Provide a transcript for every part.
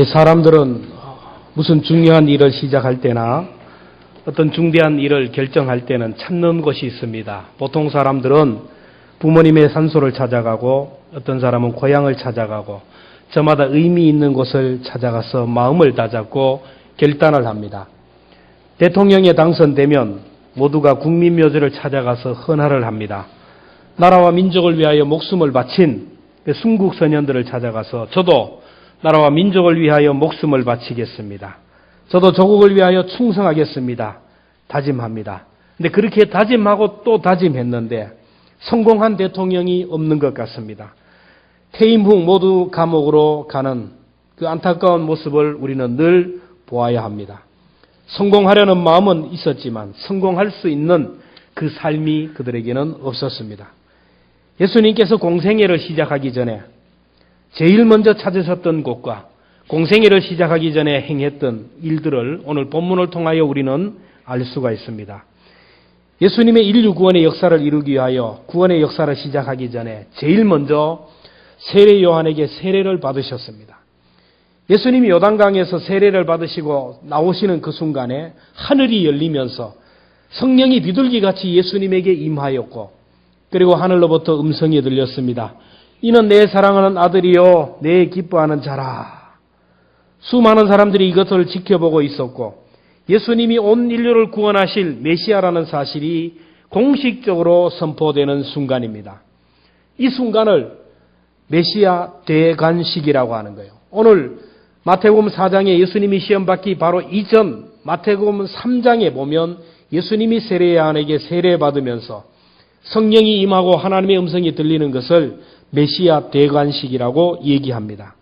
사람들은 무슨 중요한 일을 시작할 때나 어떤 중대한 일을 결정할 때는 찾는 곳이 있습니다. 보통 사람들은 부모님의 산소를 찾아가고 어떤 사람은 고향을 찾아가고 저마다 의미 있는 곳을 찾아가서 마음을 다잡고 결단을 합니다. 대통령에 당선되면 모두가 국민묘지를 찾아가서 헌화를 합니다. 나라와 민족을 위하여 목숨을 바친 순국 선현들을 찾아가서 저도 나라와 민족을 위하여 목숨을 바치겠습니다. 저도 조국을 위하여 충성하겠습니다. 다짐합니다. 근데 그렇게 다짐하고 또 다짐했는데 성공한 대통령이 없는 것 같습니다. 퇴임 후 모두 감옥으로 가는 그 안타까운 모습을 우리는 늘 보아야 합니다. 성공하려는 마음은 있었지만 성공할 수 있는 그 삶이 그들에게는 없었습니다. 예수님께서 공생애를 시작하기 전에 제일 먼저 찾으셨던 곳과 공생애를 시작하기 전에 행했던 일들을 오늘 본문을 통하여 우리는 알 수가 있습니다. 예수님의 인류 구원의 역사를 이루기 위하여 구원의 역사를 시작하기 전에 제일 먼저 세례 요한에게 세례를 받으셨습니다. 예수님이 요단강에서 세례를 받으시고 나오시는 그 순간에 하늘이 열리면서 성령이 비둘기같이 예수님에게 임하였고 그리고 하늘로부터 음성이 들렸습니다. 이는 내 사랑하는 아들이요 내 기뻐하는 자라. 수많은 사람들이 이것을 지켜보고 있었고 예수님이 온 인류를 구원하실 메시아라는 사실이 공식적으로 선포되는 순간입니다. 이 순간을 메시아 대관식이라고 하는 거예요. 오늘 마태복음 4장에 예수님이 시험받기 바로 이전 마태복음 3장에 보면 예수님이 세례 요한에게 세례받으면서 성령이 임하고 하나님의 음성이 들리는 것을 메시아 대관식이라고 얘기합니다.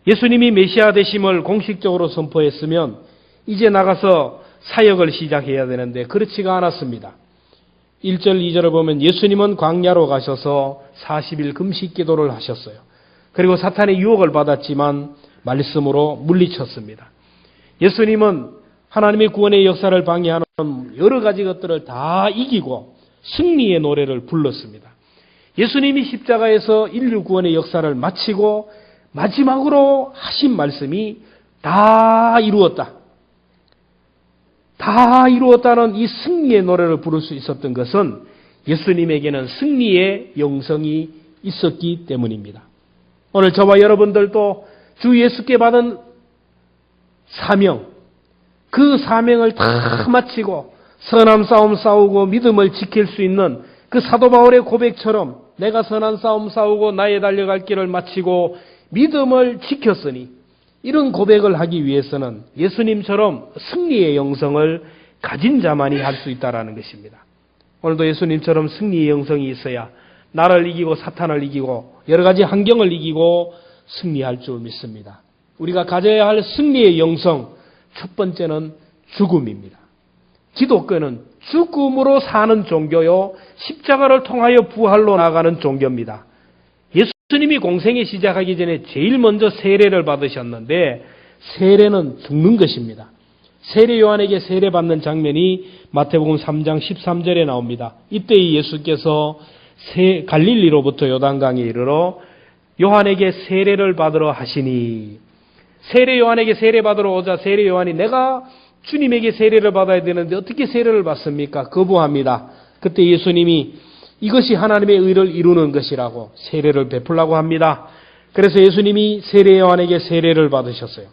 예수님이 메시아 되심을 공식적으로 선포했으면 이제 나가서 사역을 시작해야 되는데 그렇지가 않았습니다. 1절, 2절을 보면 예수님은 광야로 가셔서 40일 금식 기도를 하셨어요. 그리고 사탄의 유혹을 받았지만 말씀으로 물리쳤습니다. 예수님은 하나님의 구원의 역사를 방해하는 여러 가지 것들을 다 이기고 승리의 노래를 불렀습니다. 예수님이 십자가에서 인류 구원의 역사를 마치고 마지막으로 하신 말씀이 다 이루었다. 다 이루었다는 이 승리의 노래를 부를 수 있었던 것은 예수님에게는 승리의 영성이 있었기 때문입니다. 오늘 저와 여러분들도 주 예수께 받은 사명, 그 사명을 다 마치고 선한 싸움 싸우고 믿음을 지킬 수 있는 그 사도 바울의 고백처럼 내가 선한 싸움 싸우고 나의 달려갈 길을 마치고 믿음을 지켰으니 이런 고백을 하기 위해서는 예수님처럼 승리의 영성을 가진 자만이 할 수 있다는 것입니다. 오늘도 예수님처럼 승리의 영성이 있어야 나를 이기고 사탄을 이기고 여러 가지 환경을 이기고 승리할 줄 믿습니다. 우리가 가져야 할 승리의 영성, 첫 번째는 죽음입니다. 기독교는 죽음으로 사는 종교요, 십자가를 통하여 부활로 나가는 종교입니다. 예수님이 공생애 시작하기 전에 제일 먼저 세례를 받으셨는데 세례는 죽는 것입니다. 세례 요한에게 세례받는 장면이 마태복음 3장 13절에 나옵니다. 이때 예수께서 갈릴리로부터 요단강에 이르러 요한에게 세례를 받으러 하시니 세례 요한에게 세례받으러 오자 세례 요한이 내가 주님에게 세례를 받아야 되는데 어떻게 세례를 받습니까? 거부합니다. 그때 예수님이 이것이 하나님의 의를 이루는 것이라고 세례를 베풀라고 합니다. 그래서 예수님이 세례 요한에게 세례를 받으셨어요.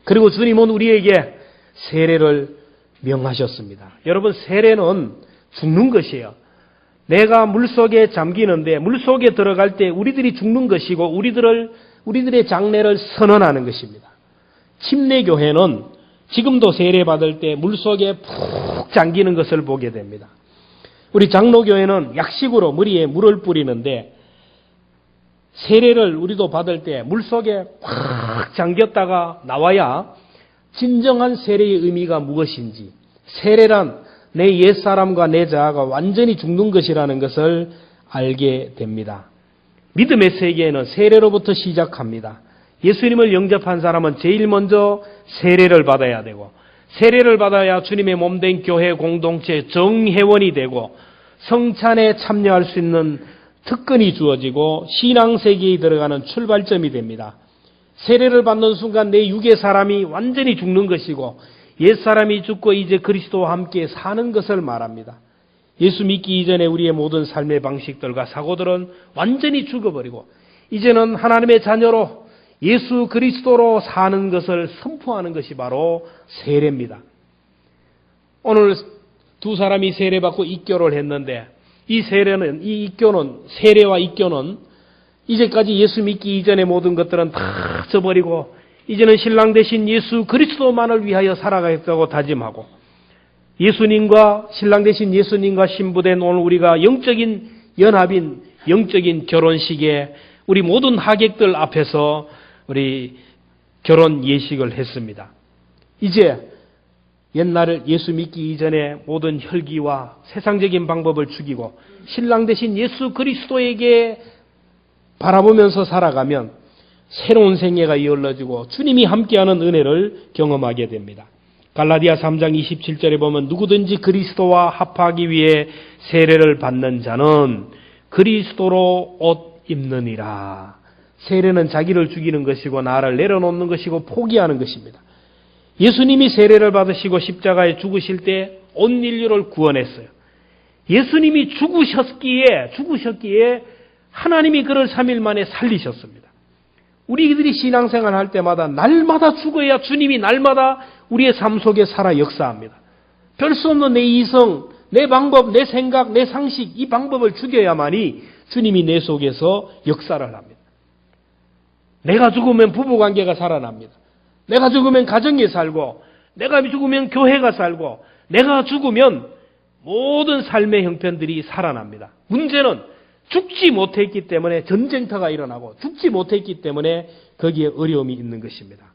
그리고 주님은 우리에게 세례를 명하셨습니다. 여러분, 세례는 죽는 것이에요. 내가 물속에 잠기는데 물속에 들어갈 때 우리들이 죽는 것이고 우리들의 장래를 선언하는 것입니다. 침례교회는 지금도 세례받을 때 물속에 푹 잠기는 것을 보게 됩니다. 우리 장로교회는 약식으로 머리에 물을 뿌리는데 세례를 우리도 받을 때 물속에 꽉 잠겼다가 나와야 진정한 세례의 의미가 무엇인지, 세례란 내 옛사람과 내 자아가 완전히 죽는 것이라는 것을 알게 됩니다. 믿음의 세계에는 세례로부터 시작합니다. 예수님을 영접한 사람은 제일 먼저 세례를 받아야 되고 세례를 받아야 주님의 몸된 교회 공동체 정회원이 되고 성찬에 참여할 수 있는 특권이 주어지고 신앙세계에 들어가는 출발점이 됩니다. 세례를 받는 순간 내 육의 사람이 완전히 죽는 것이고 옛사람이 죽고 이제 그리스도와 함께 사는 것을 말합니다. 예수 믿기 이전에 우리의 모든 삶의 방식들과 사고들은 완전히 죽어버리고 이제는 하나님의 자녀로 예수 그리스도로 사는 것을 선포하는 것이 바로 세례입니다. 오늘 두 사람이 세례받고 입교를 했는데 이 세례와 입교는 이제까지 예수 믿기 이전의 모든 것들은 다 잊어버리고 이제는 신랑 되신 예수 그리스도만을 위하여 살아가겠다고 다짐하고 예수님과 신랑 되신 예수님과 신부된 오늘 우리가 영적인 연합인 영적인 결혼식에 우리 모든 하객들 앞에서 우리 결혼 예식을 했습니다. 이제 옛날 예수 믿기 이전에 모든 혈기와 세상적인 방법을 죽이고 신랑 되신 예수 그리스도에게 바라보면서 살아가면 새로운 생애가 이어져지고 주님이 함께하는 은혜를 경험하게 됩니다. 갈라디아 3장 27절에 보면 누구든지 그리스도와 합하기 위해 세례를 받는 자는 그리스도로 옷 입느니라. 세례는 자기를 죽이는 것이고 나를 내려놓는 것이고 포기하는 것입니다. 예수님이 세례를 받으시고 십자가에 죽으실 때 온 인류를 구원했어요. 예수님이 죽으셨기에 하나님이 그를 3일 만에 살리셨습니다. 우리들이 신앙생활 할 때마다 날마다 죽어야 주님이 날마다 우리의 삶 속에 살아 역사합니다. 별 수 없는 내 이성, 내 방법, 내 생각, 내 상식 이 방법을 죽여야만이 주님이 내 속에서 역사를 합니다. 내가 죽으면 부부관계가 살아납니다. 내가 죽으면 가정이 살고 내가 죽으면 교회가 살고 내가 죽으면 모든 삶의 형편들이 살아납니다. 문제는 죽지 못했기 때문에 전쟁터가 일어나고 죽지 못했기 때문에 거기에 어려움이 있는 것입니다.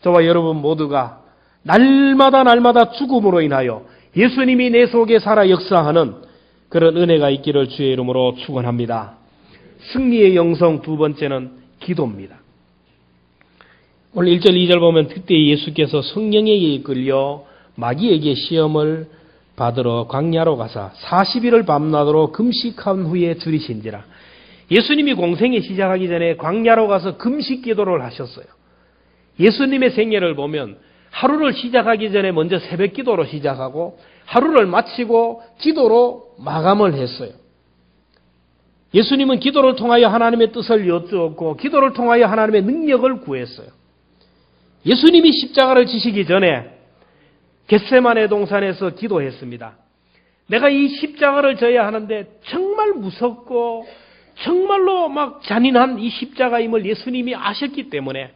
저와 여러분 모두가 날마다 죽음으로 인하여 예수님이 내 속에 살아 역사하는 그런 은혜가 있기를 주의 이름으로 축원합니다. 승리의 영성 두 번째는 기도입니다. 오늘 1절 2절 보면 그때 예수께서 성령에 이끌려 마귀에게 시험을 받으러 광야로 가사 40일을 밤낮으로 금식한 후에 줄이신지라. 예수님이 공생에 시작하기 전에 광야로 가서 금식 기도를 하셨어요. 예수님의 생애를 보면 하루를 시작하기 전에 먼저 새벽 기도로 시작하고 하루를 마치고 기도로 마감을 했어요. 예수님은 기도를 통하여 하나님의 뜻을 여쭈었고 기도를 통하여 하나님의 능력을 구했어요. 예수님이 십자가를 지시기 전에 겟세마네 동산에서 기도했습니다. 내가 이 십자가를 져야 하는데 정말 무섭고 정말로 막 잔인한 이 십자가임을 예수님이 아셨기 때문에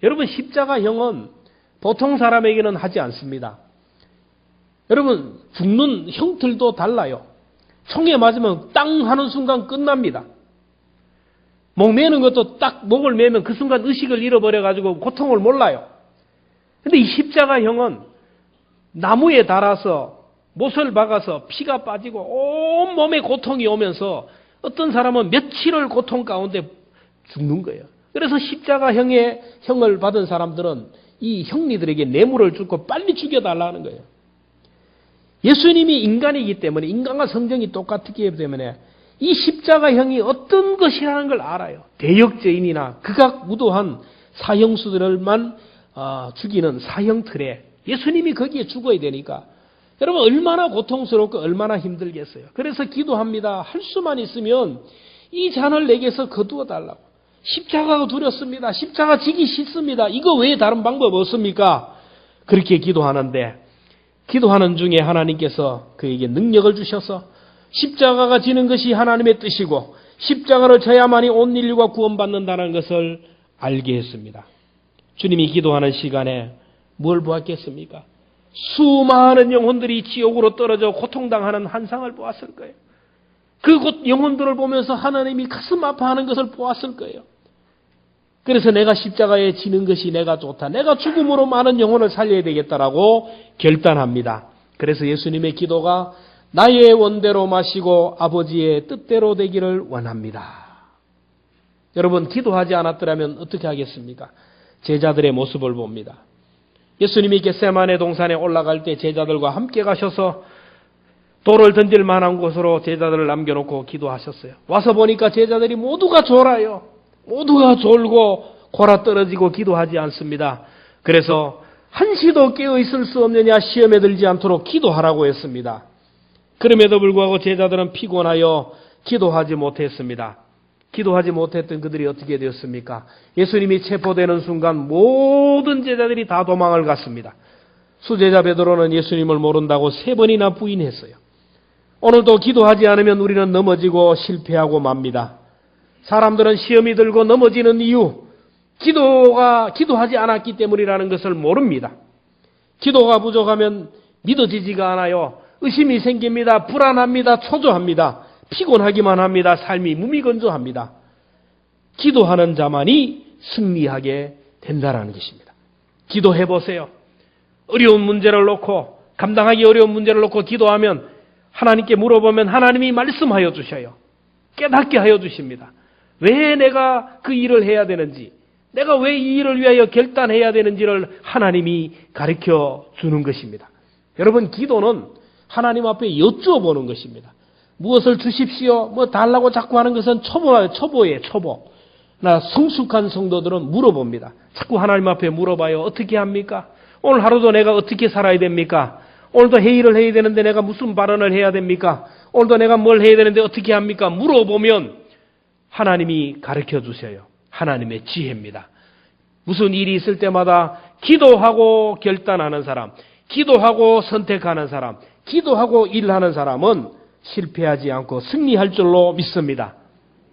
여러분 십자가형은 보통 사람에게는 하지 않습니다. 여러분 죽는 형틀도 달라요. 총에 맞으면 땅 하는 순간 끝납니다. 목 매는 것도 딱 목을 매면 그 순간 의식을 잃어버려가지고 고통을 몰라요. 근데 이 십자가형은 나무에 달아서 못을 박아서 피가 빠지고 온 몸에 고통이 오면서 어떤 사람은 며칠을 고통 가운데 죽는 거예요. 그래서 십자가형의 형을 받은 사람들은 이 형리들에게 뇌물을 주고 빨리 죽여달라는 거예요. 예수님이 인간이기 때문에 인간과 성정이 똑같기 때문에 이 십자가형이 어떤 것이라는 걸 알아요. 대역죄인이나 극악무도한 사형수들만 죽이는 사형틀에 예수님이 거기에 죽어야 되니까 여러분 얼마나 고통스럽고 얼마나 힘들겠어요. 그래서 기도합니다. 할 수만 있으면 이 잔을 내게서 거두어 달라고. 십자가가 두렵습니다. 십자가 지기 싫습니다. 이거 외에 다른 방법 없습니까? 그렇게 기도하는데 기도하는 중에 하나님께서 그에게 능력을 주셔서 십자가가 지는 것이 하나님의 뜻이고 십자가를 져야만이 온 인류가 구원받는다는 것을 알게 했습니다. 주님이 기도하는 시간에 뭘 보았겠습니까? 수많은 영혼들이 지옥으로 떨어져 고통당하는 환상을 보았을 거예요. 그 영혼들을 보면서 하나님이 가슴 아파하는 것을 보았을 거예요. 그래서 내가 십자가에 지는 것이 내가 좋다. 내가 죽음으로 많은 영혼을 살려야 되겠다라고 결단합니다. 그래서 예수님의 기도가 나의 원대로 마시고 아버지의 뜻대로 되기를 원합니다. 여러분 기도하지 않았더라면 어떻게 하겠습니까? 제자들의 모습을 봅니다. 예수님이 겟세마네 동산에 올라갈 때 제자들과 함께 가셔서 돌을 던질 만한 곳으로 제자들을 남겨놓고 기도하셨어요. 와서 보니까 제자들이 모두가 졸아요. 모두가 졸고 골아 떨어지고 기도하지 않습니다. 그래서 한시도 깨어있을 수 없느냐 시험에 들지 않도록 기도하라고 했습니다. 그럼에도 불구하고 제자들은 피곤하여 기도하지 못했습니다. 기도하지 못했던 그들이 어떻게 되었습니까? 예수님이 체포되는 순간 모든 제자들이 다 도망을 갔습니다. 수제자 베드로는 예수님을 모른다고 3번이나 부인했어요. 오늘도 기도하지 않으면 우리는 넘어지고 실패하고 맙니다. 사람들은 시험이 들고 넘어지는 이유, 기도하지 않았기 때문이라는 것을 모릅니다. 기도가 부족하면 믿어지지가 않아요. 의심이 생깁니다. 불안합니다. 초조합니다. 피곤하기만 합니다. 삶이 무미건조합니다. 기도하는 자만이 승리하게 된다는 것입니다. 기도해 보세요. 어려운 문제를 놓고, 감당하기 어려운 문제를 놓고 기도하면 하나님께 물어보면 하나님이 말씀하여 주셔요. 깨닫게 하여 주십니다. 왜 내가 그 일을 해야 되는지, 내가 왜 이 일을 위하여 결단해야 되는지를 하나님이 가르쳐 주는 것입니다. 여러분, 기도는 하나님 앞에 여쭈어보는 것입니다. 무엇을 주십시오, 달라고 자꾸 하는 것은 초보예요, 초보. 나 성숙한 성도들은 물어봅니다. 자꾸 하나님 앞에 물어봐요. 어떻게 합니까? 오늘 하루도 내가 어떻게 살아야 됩니까? 오늘도 회의를 해야 되는데 내가 무슨 발언을 해야 됩니까? 오늘도 내가 뭘 해야 되는데 어떻게 합니까? 물어보면 하나님이 가르쳐 주셔요. 하나님의 지혜입니다. 무슨 일이 있을 때마다 기도하고 결단하는 사람, 기도하고 선택하는 사람, 기도하고 일하는 사람은 실패하지 않고 승리할 줄로 믿습니다.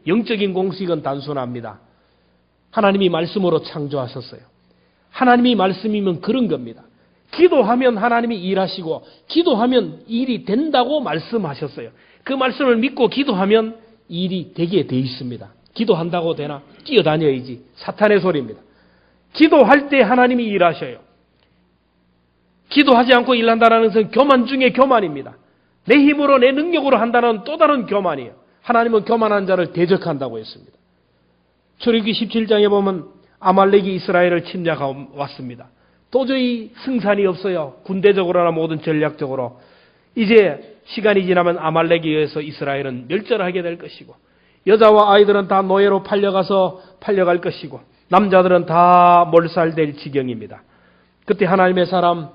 영적인 공식은 단순합니다. 하나님이 말씀으로 창조하셨어요. 하나님이 말씀이면 그런 겁니다. 기도하면 하나님이 일하시고 기도하면 일이 된다고 말씀하셨어요. 그 말씀을 믿고 기도하면 일이 되게 돼 있습니다. 기도한다고 되나? 뛰어다녀야지. 사탄의 소리입니다. 기도할 때 하나님이 일하셔요. 기도하지 않고 일한다는 것은 교만 중에 교만입니다. 내 힘으로 내 능력으로 한다는 또 다른 교만이에요. 하나님은 교만한 자를 대적한다고 했습니다. 출애굽기 17장에 보면 아말렉이 이스라엘을 침략하고 왔습니다. 도저히 승산이 없어요. 군대적으로나 모든 전략적으로. 이제 시간이 지나면 아말렉에 의해서 이스라엘은 멸절하게 될 것이고, 여자와 아이들은 다 노예로 팔려갈 것이고, 남자들은 다 몰살될 지경입니다. 그때 하나님의 사람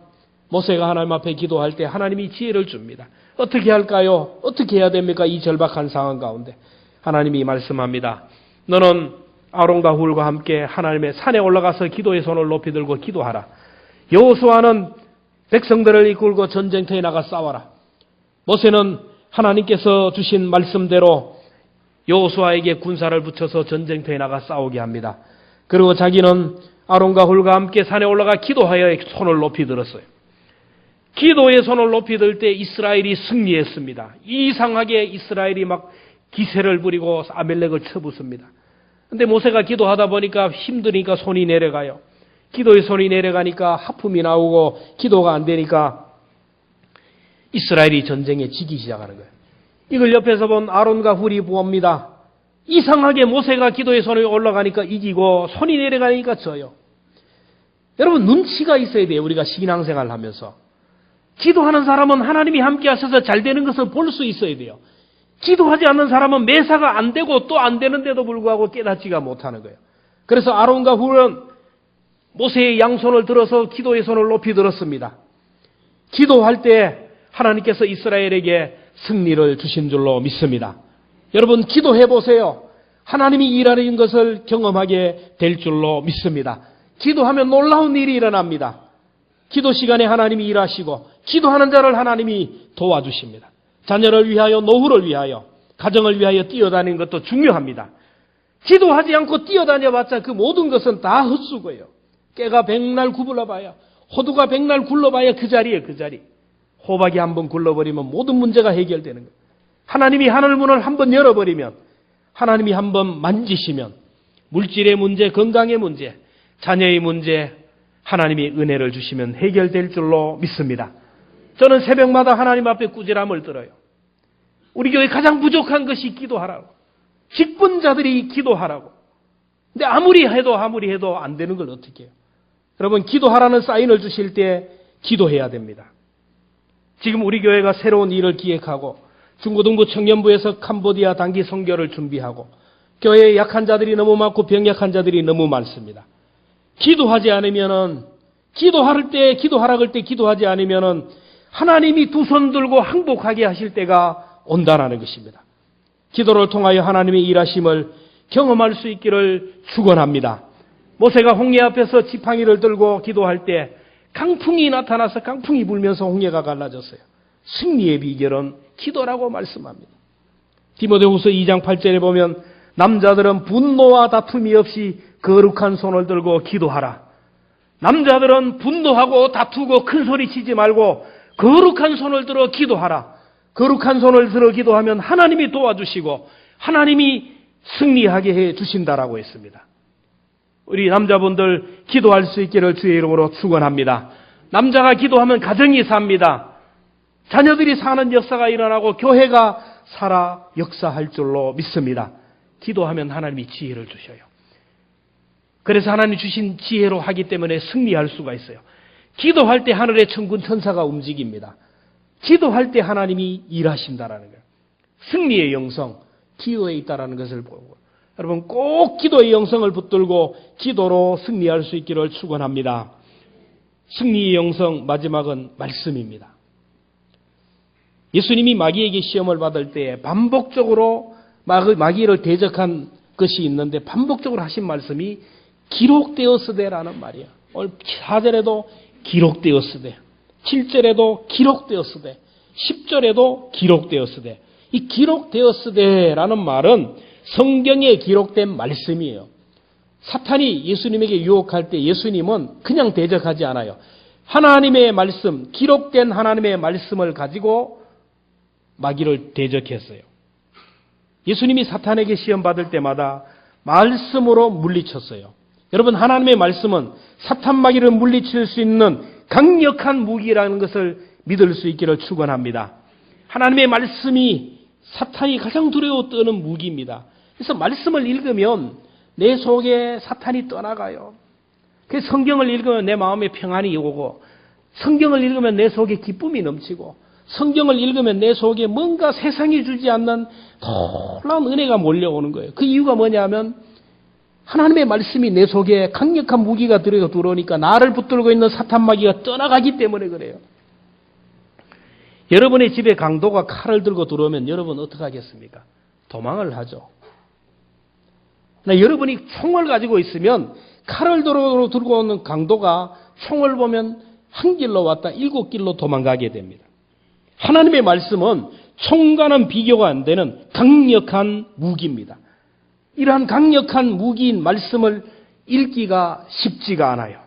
모세가 하나님 앞에 기도할 때 하나님이 지혜를 줍니다. 어떻게 할까요? 어떻게 해야 됩니까? 이 절박한 상황 가운데 하나님이 말씀합니다. 너는 아론과 훌과 함께 하나님의 산에 올라가서 기도의 손을 높이 들고 기도하라. 여호수아는 백성들을 이끌고 전쟁터에 나가 싸워라. 모세는 하나님께서 주신 말씀대로 여호수아에게 군사를 붙여서 전쟁터에 나가 싸우게 합니다. 그리고 자기는 아론과 훌과 함께 산에 올라가 기도하여 손을 높이 들었어요. 기도의 손을 높이 들 때 이스라엘이 승리했습니다. 이상하게 이스라엘이 막 기세를 부리고 아멜렉을 쳐붓습니다. 근데 모세가 기도하다 보니까 힘드니까 손이 내려가요. 기도의 손이 내려가니까 하품이 나오고 기도가 안 되니까 이스라엘이 전쟁에 지기 시작하는 거예요. 이걸 옆에서 본 아론과 훌이 보옵니다. 이상하게 모세가 기도의 손이 올라가니까 이기고 손이 내려가니까 져요. 여러분, 눈치가 있어야 돼요. 우리가 신앙생활을 하면서. 기도하는 사람은 하나님이 함께 하셔서 잘 되는 것을 볼 수 있어야 돼요. 기도하지 않는 사람은 매사가 안 되고 또 안 되는데도 불구하고 깨닫지가 못하는 거예요. 그래서 아론과 훌은 모세의 양손을 들어서 기도의 손을 높이 들었습니다. 기도할 때 하나님께서 이스라엘에게 승리를 주신 줄로 믿습니다. 여러분, 기도해 보세요. 하나님이 일하는 것을 경험하게 될 줄로 믿습니다. 기도하면 놀라운 일이 일어납니다. 기도 시간에 하나님이 일하시고 기도하는 자를 하나님이 도와주십니다. 자녀를 위하여, 노후를 위하여, 가정을 위하여 뛰어다니는 것도 중요합니다. 기도하지 않고 뛰어다녀봤자 그 모든 것은 다 헛수고예요. 깨가 백날 구불러봐야, 호두가 백날 굴러봐야 그 자리에 그 자리. 호박이 한번 굴러버리면 모든 문제가 해결되는 거예요. 하나님이 하늘문을 한번 열어버리면, 하나님이 한번 만지시면 물질의 문제, 건강의 문제, 자녀의 문제, 하나님이 은혜를 주시면 해결될 줄로 믿습니다. 저는 새벽마다 하나님 앞에 꾸지람을 들어요. 우리 교회 가장 부족한 것이 기도하라고. 직분자들이 기도하라고. 근데 아무리 해도 안 되는 걸 어떻게 해요? 여러분, 기도하라는 사인을 주실 때 기도해야 됩니다. 지금 우리 교회가 새로운 일을 기획하고 중고등부 청년부에서 캄보디아 단기 선교를 준비하고 교회에 약한 자들이 너무 많고 병약한 자들이 너무 많습니다. 기도하지 않으면은, 기도하라 그럴 때 기도하지 않으면은 하나님이 두 손 들고 항복하게 하실 때가 온다는 것입니다. 기도를 통하여 하나님의 일하심을 경험할 수 있기를 축원합니다. 모세가 홍해 앞에서 지팡이를 들고 기도할 때 강풍이 나타나서 강풍이 불면서 홍해가 갈라졌어요. 승리의 비결은 기도라고 말씀합니다. 디모데후서 2장 8절에 보면 남자들은 분노와 다툼이 없이 거룩한 손을 들고 기도하라. 남자들은 분노하고 다투고 큰 소리 치지 말고 거룩한 손을 들어 기도하라. 거룩한 손을 들어 기도하면 하나님이 도와주시고 하나님이 승리하게 해 주신다라고 했습니다. 우리 남자분들 기도할 수 있기를 주의 이름으로 축원합니다. 남자가 기도하면 가정이 삽니다. 자녀들이 사는 역사가 일어나고 교회가 살아 역사할 줄로 믿습니다. 기도하면 하나님이 지혜를 주셔요. 그래서 하나님 주신 지혜로 하기 때문에 승리할 수가 있어요. 기도할 때 하늘의 천군 천사가 움직입니다. 기도할 때 하나님이 일하신다라는 거예요. 승리의 영성, 기도에 있다라는 것을 보고 여러분 꼭 기도의 영성을 붙들고 기도로 승리할 수 있기를 축원합니다. 승리의 영성 마지막은 말씀입니다. 예수님이 마귀에게 시험을 받을 때 반복적으로 마귀를 대적한 것이 있는데 반복적으로 하신 말씀이 기록되었으되라는 말이에요. 오늘 4절에도 기록되었으되 7절에도 기록되었으되 10절에도 기록되었으되 이 기록되었으되라는 말은 성경에 기록된 말씀이에요. 사탄이 예수님에게 유혹할 때 예수님은 그냥 대적하지 않아요. 하나님의 말씀, 기록된 하나님의 말씀을 가지고 마귀를 대적했어요. 예수님이 사탄에게 시험 받을 때마다 말씀으로 물리쳤어요. 여러분 하나님의 말씀은 사탄 마귀를 물리칠 수 있는 강력한 무기라는 것을 믿을 수 있기를 축원합니다. 하나님의 말씀이 사탄이 가장 두려워 떠는 무기입니다. 그래서 말씀을 읽으면 내 속에 사탄이 떠나가요. 그래서 성경을 읽으면 내 마음에 평안이 오고 성경을 읽으면 내 속에 기쁨이 넘치고 성경을 읽으면 내 속에 뭔가 세상이 주지 않는 놀라운 은혜가 몰려오는 거예요. 그 이유가 뭐냐면 하나님의 말씀이 내 속에 강력한 무기가 들어오니까 나를 붙들고 있는 사탄 마귀가 떠나가기 때문에 그래요. 여러분의 집에 강도가 칼을 들고 들어오면 여러분 어떻게 하겠습니까? 도망을 하죠. 여러분이 총을 가지고 있으면 칼을 들고 오는 강도가 총을 보면 한 길로 왔다 7길로 도망가게 됩니다. 하나님의 말씀은 총과는 비교가 안 되는 강력한 무기입니다. 이러한 강력한 무기인 말씀을 읽기가 쉽지가 않아요.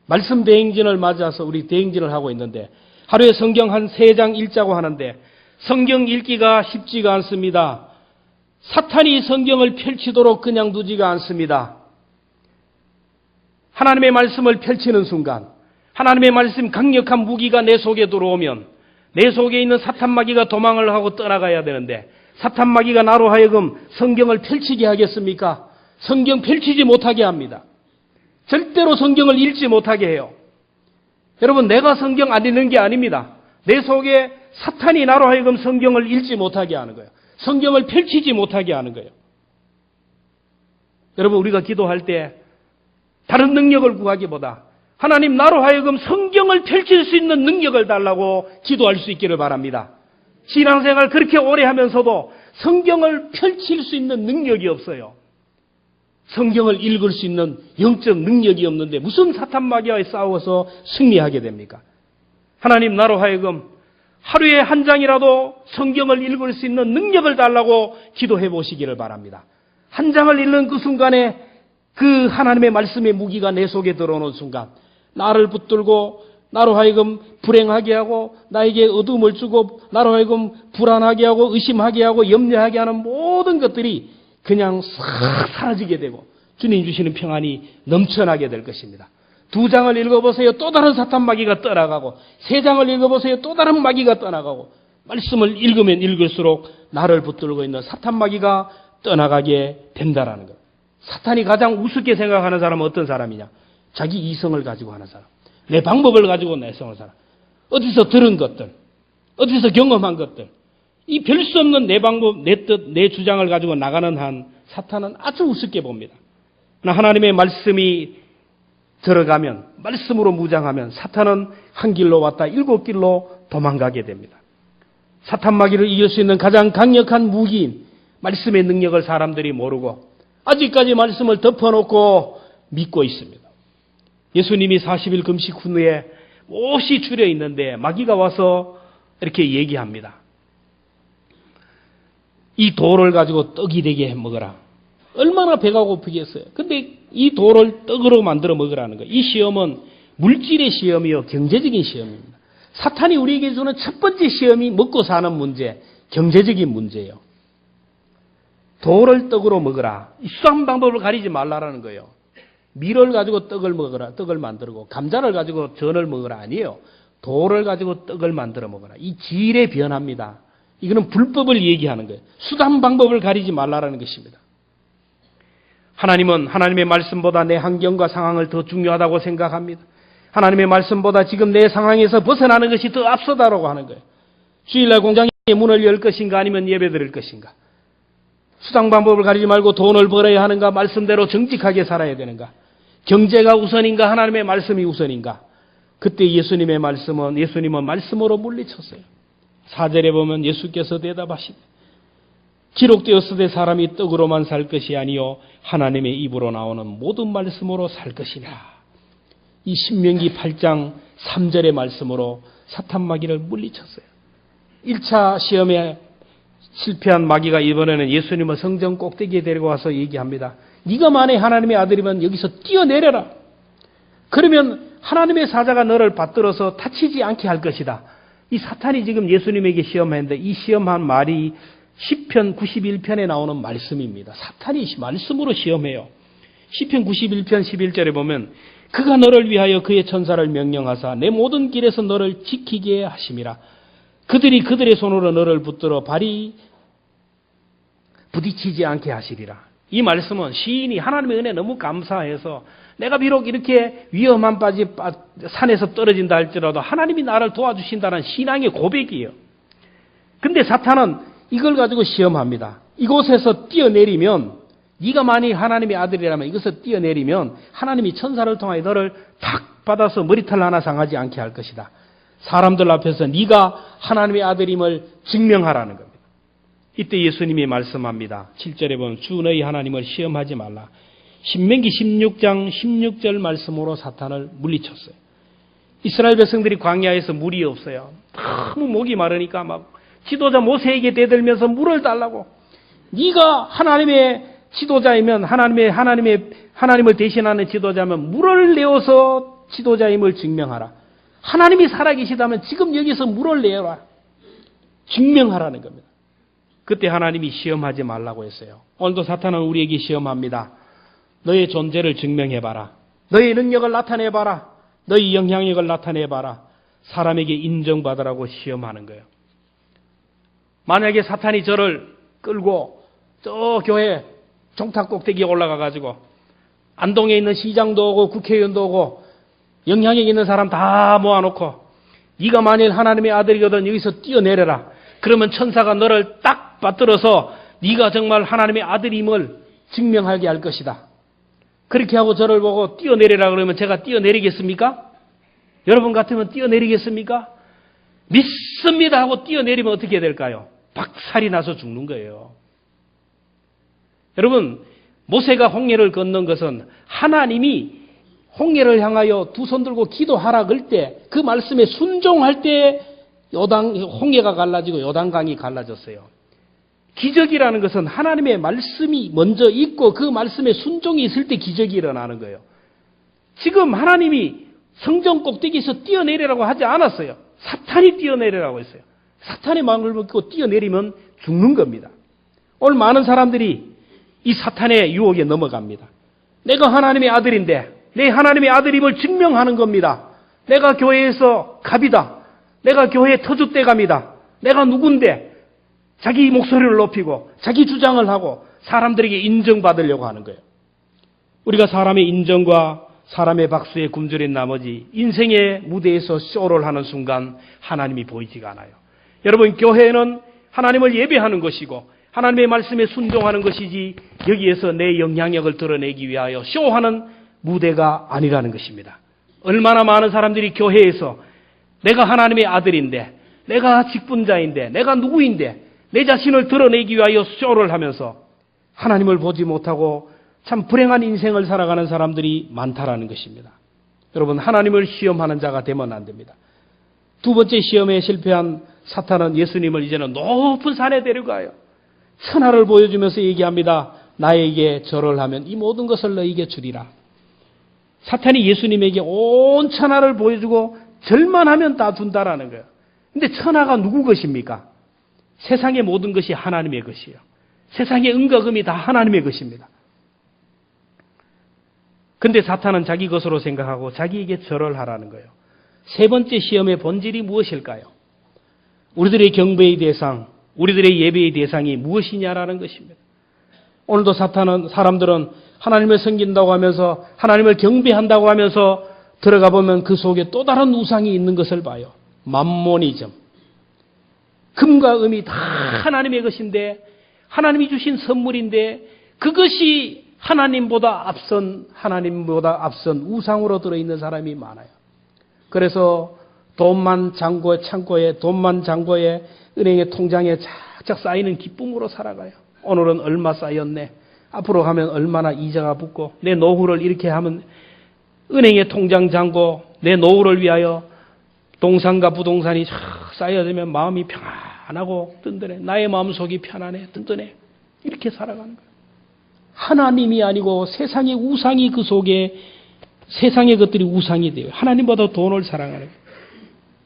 말씀 대행진을 맞아서 우리 대행진을 하고 있는데 하루에 성경 한 3장 읽자고 하는데 성경 읽기가 쉽지가 않습니다. 사탄이 성경을 펼치도록 그냥 두지가 않습니다. 하나님의 말씀을 펼치는 순간 하나님의 말씀 강력한 무기가 내 속에 들어오면 내 속에 있는 사탄 마귀가 도망을 하고 떠나가야 되는데 사탄 마귀가 나로 하여금 성경을 펼치게 하겠습니까? 성경 펼치지 못하게 합니다. 절대로 성경을 읽지 못하게 해요. 여러분 내가 성경 안 읽는 게 아닙니다. 내 속에 사탄이 나로 하여금 성경을 읽지 못하게 하는 거예요. 성경을 펼치지 못하게 하는 거예요. 여러분 우리가 기도할 때 다른 능력을 구하기보다 하나님 나로 하여금 성경을 펼칠 수 있는 능력을 달라고 기도할 수 있기를 바랍니다. 신앙생활 그렇게 오래 하면서도 성경을 펼칠 수 있는 능력이 없어요. 성경을 읽을 수 있는 영적 능력이 없는데 무슨 사탄 마귀와 싸워서 승리하게 됩니까? 하나님 나로 하여금 하루에 한 장이라도 성경을 읽을 수 있는 능력을 달라고 기도해 보시기를 바랍니다. 한 장을 읽는 그 순간에 그 하나님의 말씀의 무기가 내 속에 들어오는 순간 나를 붙들고 나로 하여금 불행하게 하고 나에게 어둠을 주고 나로 하여금 불안하게 하고 의심하게 하고 염려하게 하는 모든 것들이 그냥 싹 사라지게 되고 주님 주시는 평안이 넘쳐나게 될 것입니다. 2장을 읽어보세요. 또 다른 사탄 마귀가 떠나가고 3장을 읽어보세요. 또 다른 마귀가 떠나가고 말씀을 읽으면 읽을수록 나를 붙들고 있는 사탄 마귀가 떠나가게 된다라는 것. 사탄이 가장 우습게 생각하는 사람은 어떤 사람이냐? 자기 이성을 가지고 하는 사람. 내 방법을 가지고 내성하는 사람. 어디서 들은 것들. 어디서 경험한 것들. 이 별 수 없는 내 방법, 내 뜻, 내 주장을 가지고 나가는 한 사탄은 아주 우습게 봅니다. 하나님의 말씀이 들어가면, 말씀으로 무장하면 사탄은 한 길로 왔다 7길로 도망가게 됩니다. 사탄 마귀를 이길 수 있는 가장 강력한 무기인 말씀의 능력을 사람들이 모르고 아직까지 말씀을 덮어놓고 믿고 있습니다. 예수님이 40일 금식 후에 몹시 줄여 있는데 마귀가 와서 이렇게 얘기합니다. 이 돌을 가지고 떡이 되게 먹어라. 얼마나 배가 고프겠어요. 근데 이 돌을 떡으로 만들어 먹으라는 거예요. 이 시험은 물질의 시험이요, 경제적인 시험입니다. 사탄이 우리에게 주는 첫 번째 시험이 먹고 사는 문제, 경제적인 문제예요. 돌을 떡으로 먹으라. 이 수상 방법을 가리지 말라라는 거예요. 밀을 가지고 떡을 먹어라, 떡을 만들고, 감자를 가지고 전을 먹으라 아니에요. 돌을 가지고 떡을 만들어 먹어라. 이 질의 변화입니다. 이거는 불법을 얘기하는 거예요. 수단 방법을 가리지 말라라는 것입니다. 하나님은 하나님의 말씀보다 내 환경과 상황을 더 중요하다고 생각합니다. 하나님의 말씀보다 지금 내 상황에서 벗어나는 것이 더 앞서다라고 하는 거예요. 주일날 공장의 문을 열 것인가 아니면 예배 드릴 것인가. 수당 방법을 가리지 말고 돈을 벌어야 하는가, 말씀대로 정직하게 살아야 되는가, 경제가 우선인가 하나님의 말씀이 우선인가. 그때 예수님은 말씀으로 물리쳤어요. 4절에 보면 예수께서 대답하시되 기록되었으되 사람이 떡으로만 살 것이 아니요 하나님의 입으로 나오는 모든 말씀으로 살 것이라. 이 신명기 8장 3절의 말씀으로 사탄 마귀를 물리쳤어요. 1차 시험에 실패한 마귀가 이번에는 예수님을 성전 꼭대기에 데리고 와서 얘기합니다. 네가 만에 하나님의 아들이면 여기서 뛰어내려라. 그러면 하나님의 사자가 너를 받들어서 다치지 않게 할 것이다. 이 사탄이 지금 예수님에게 시험했는데 이 시험한 말이 시편 91편에 나오는 말씀입니다. 사탄이 말씀으로 시험해요. 시편 91편 11절에 보면 그가 너를 위하여 그의 천사를 명령하사 내 모든 길에서 너를 지키게 하심이라. 그들이 그들의 손으로 너를 붙들어 발이 부딪히지 않게 하시리라. 이 말씀은 시인이 하나님의 은혜 너무 감사해서 내가 비록 이렇게 위험한 산에서 떨어진다 할지라도 하나님이 나를 도와주신다는 신앙의 고백이에요. 근데 사탄은 이걸 가지고 시험합니다. 이곳에서 뛰어내리면 네가 만약 하나님의 아들이라면 이것을 뛰어내리면 하나님이 천사를 통하여 너를 탁 받아서 머리털 하나 상하지 않게 할 것이다. 사람들 앞에서 네가 하나님의 아들임을 증명하라는 겁니다. 이때 예수님이 말씀합니다. 7절에 보면 주 너희 하나님을 시험하지 말라. 신명기 16장 16절 말씀으로 사탄을 물리쳤어요. 이스라엘 백성들이 광야에서 물이 없어요. 너무 목이 마르니까 막 지도자 모세에게 대들면서 물을 달라고. 네가 하나님의 지도자이면 하나님을 대신하는 지도자면 물을 내어서 지도자임을 증명하라. 하나님이 살아계시다면 지금 여기서 물을 내어라. 증명하라는 겁니다. 그때 하나님이 시험하지 말라고 했어요. 오늘도 사탄은 우리에게 시험합니다. 너의 존재를 증명해봐라. 너의 능력을 나타내봐라. 너의 영향력을 나타내봐라. 사람에게 인정받으라고 시험하는 거예요. 만약에 사탄이 저를 끌고 저 교회 종탑 꼭대기에 올라가가지고 안동에 있는 시장도 오고 국회의원도 오고 영향력 있는 사람 다 모아놓고 네가 만일 하나님의 아들이거든 여기서 뛰어내려라. 그러면 천사가 너를 딱 받들어서 네가 정말 하나님의 아들임을 증명하게 할 것이다. 그렇게 하고 저를 보고 뛰어내리라 그러면 제가 뛰어내리겠습니까? 여러분 같으면 뛰어내리겠습니까? 믿습니다 하고 뛰어내리면 어떻게 될까요? 박살이 나서 죽는 거예요. 여러분, 모세가 홍해를 건넌 것은 하나님이 홍해를 향하여 두 손 들고 기도하라 그럴 때 그 말씀에 순종할 때 홍해가 갈라지고 요단강이 갈라졌어요. 기적이라는 것은 하나님의 말씀이 먼저 있고 그 말씀에 순종이 있을 때 기적이 일어나는 거예요. 지금 하나님이 성전 꼭대기에서 뛰어내리라고 하지 않았어요. 사탄이 뛰어내리라고 했어요. 사탄의 마음을 먹고 뛰어내리면 죽는 겁니다. 오늘 많은 사람들이 이 사탄의 유혹에 넘어갑니다. 내가 하나님의 아들인데 내 하나님의 아들임을 증명하는 겁니다. 내가 교회에서 갑이다. 내가 교회의 터줏대감이다. 내가 누군데 자기 목소리를 높이고 자기 주장을 하고 사람들에게 인정받으려고 하는 거예요. 우리가 사람의 인정과 사람의 박수에 굶주린 나머지 인생의 무대에서 쇼를 하는 순간 하나님이 보이지가 않아요. 여러분, 교회는 하나님을 예배하는 것이고 하나님의 말씀에 순종하는 것이지 여기에서 내 영향력을 드러내기 위하여 쇼하는 무대가 아니라는 것입니다. 얼마나 많은 사람들이 교회에서 내가 하나님의 아들인데, 내가 직분자인데, 내가 누구인데 내 자신을 드러내기 위하여 쇼를 하면서 하나님을 보지 못하고 참 불행한 인생을 살아가는 사람들이 많다라는 것입니다. 여러분, 하나님을 시험하는 자가 되면 안 됩니다. 두 번째 시험에 실패한 사탄은 예수님을 이제는 높은 산에 데려가요. 천하를 보여주면서 얘기합니다. 나에게 절을 하면 이 모든 것을 너에게 주리라. 사탄이 예수님에게 온 천하를 보여주고 절만 하면 다 준다라는 거예요. 근데 천하가 누구 것입니까? 세상의 모든 것이 하나님의 것이에요. 세상의 은과 금이 다 하나님의 것입니다. 근데 사탄은 자기 것으로 생각하고 자기에게 절을 하라는 거예요. 세 번째 시험의 본질이 무엇일까요? 우리들의 경배의 대상, 우리들의 예배의 대상이 무엇이냐라는 것입니다. 오늘도 사람들은 하나님을 섬긴다고 하면서 하나님을 경배한다고 하면서 들어가 보면 그 속에 또 다른 우상이 있는 것을 봐요. 맘모니즘. 금과 음이 다 하나님의 것인데, 하나님이 주신 선물인데 그것이 하나님보다 앞선 우상으로 들어있는 사람이 많아요. 그래서 돈만 창고에 은행의 통장에 착착 쌓이는 기쁨으로 살아가요. 오늘은 얼마 쌓였네. 앞으로 가면 얼마나 이자가 붙고, 내 노후를 이렇게 하면 은행의 통장 잔고 내 노후를 위하여 동산과 부동산이 쫙 쌓여야 되면 마음이 평안하고 든든해. 나의 마음속이 편안해, 든든해. 이렇게 살아가는 거예요. 하나님이 아니고 세상의 우상이 그 속에, 세상의 것들이 우상이 돼요. 하나님보다 돈을 사랑하는 거예요.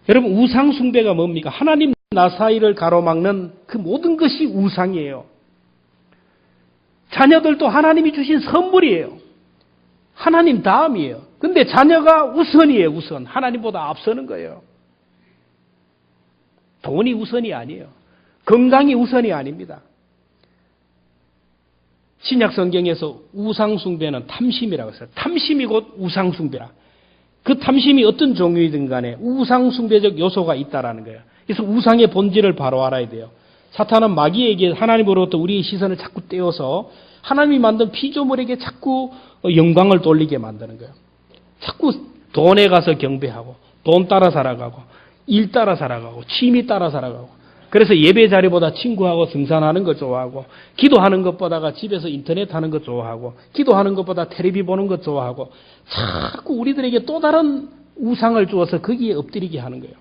여러분, 우상 숭배가 뭡니까? 하나님 나 사이를 가로막는 그 모든 것이 우상이에요. 자녀들도 하나님이 주신 선물이에요. 하나님 다음이에요. 근데 자녀가 우선이에요, 우선. 하나님보다 앞서는 거예요. 돈이 우선이 아니에요. 건강이 우선이 아닙니다. 신약 성경에서 우상 숭배는 탐심이라고 했어요. 탐심이 곧 우상 숭배라. 그 탐심이 어떤 종류이든 간에 우상 숭배적 요소가 있다라는 거예요. 그래서 우상의 본질을 바로 알아야 돼요. 사탄은 마귀에게 하나님으로부터 우리의 시선을 자꾸 떼어서 하나님이 만든 피조물에게 자꾸 영광을 돌리게 만드는 거예요. 자꾸 돈에 가서 경배하고, 돈 따라 살아가고, 일 따라 살아가고, 취미 따라 살아가고, 그래서 예배 자리보다 친구하고 등산하는 거 좋아하고, 기도하는 것보다가 집에서 인터넷 하는 것 좋아하고, 기도하는 것보다 텔레비 보는 것 좋아하고, 자꾸 우리들에게 또 다른 우상을 주어서 거기에 엎드리게 하는 거예요.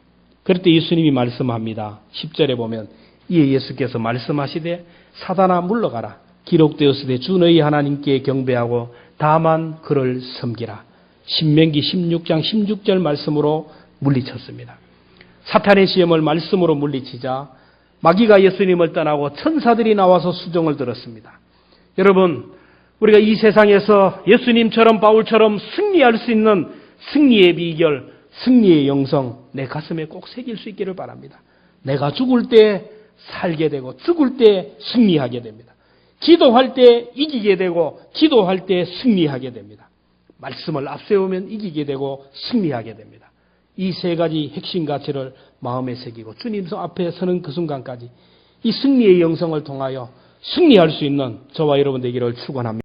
그럴 때 예수님이 말씀합니다. 10절에 보면 이에 예수께서 말씀하시되 사단아 물러가라. 기록되었으되 주 너희 하나님께 경배하고 다만 그를 섬기라. 신명기 16장 16절 말씀으로 물리쳤습니다. 사탄의 시험을 말씀으로 물리치자 마귀가 예수님을 떠나고 천사들이 나와서 수종을 들었습니다. 여러분, 우리가 이 세상에서 예수님처럼 바울처럼 승리할 수 있는 승리의 비결, 승리의 영성 내 가슴에 꼭 새길 수 있기를 바랍니다. 내가 죽을 때 살게 되고 죽을 때 승리하게 됩니다. 기도할 때 이기게 되고 기도할 때 승리하게 됩니다. 말씀을 앞세우면 이기게 되고 승리하게 됩니다. 이 세 가지 핵심 가치를 마음에 새기고 주님 앞에 서는 그 순간까지 이 승리의 영성을 통하여 승리할 수 있는 저와 여러분 되기를 축원합니다.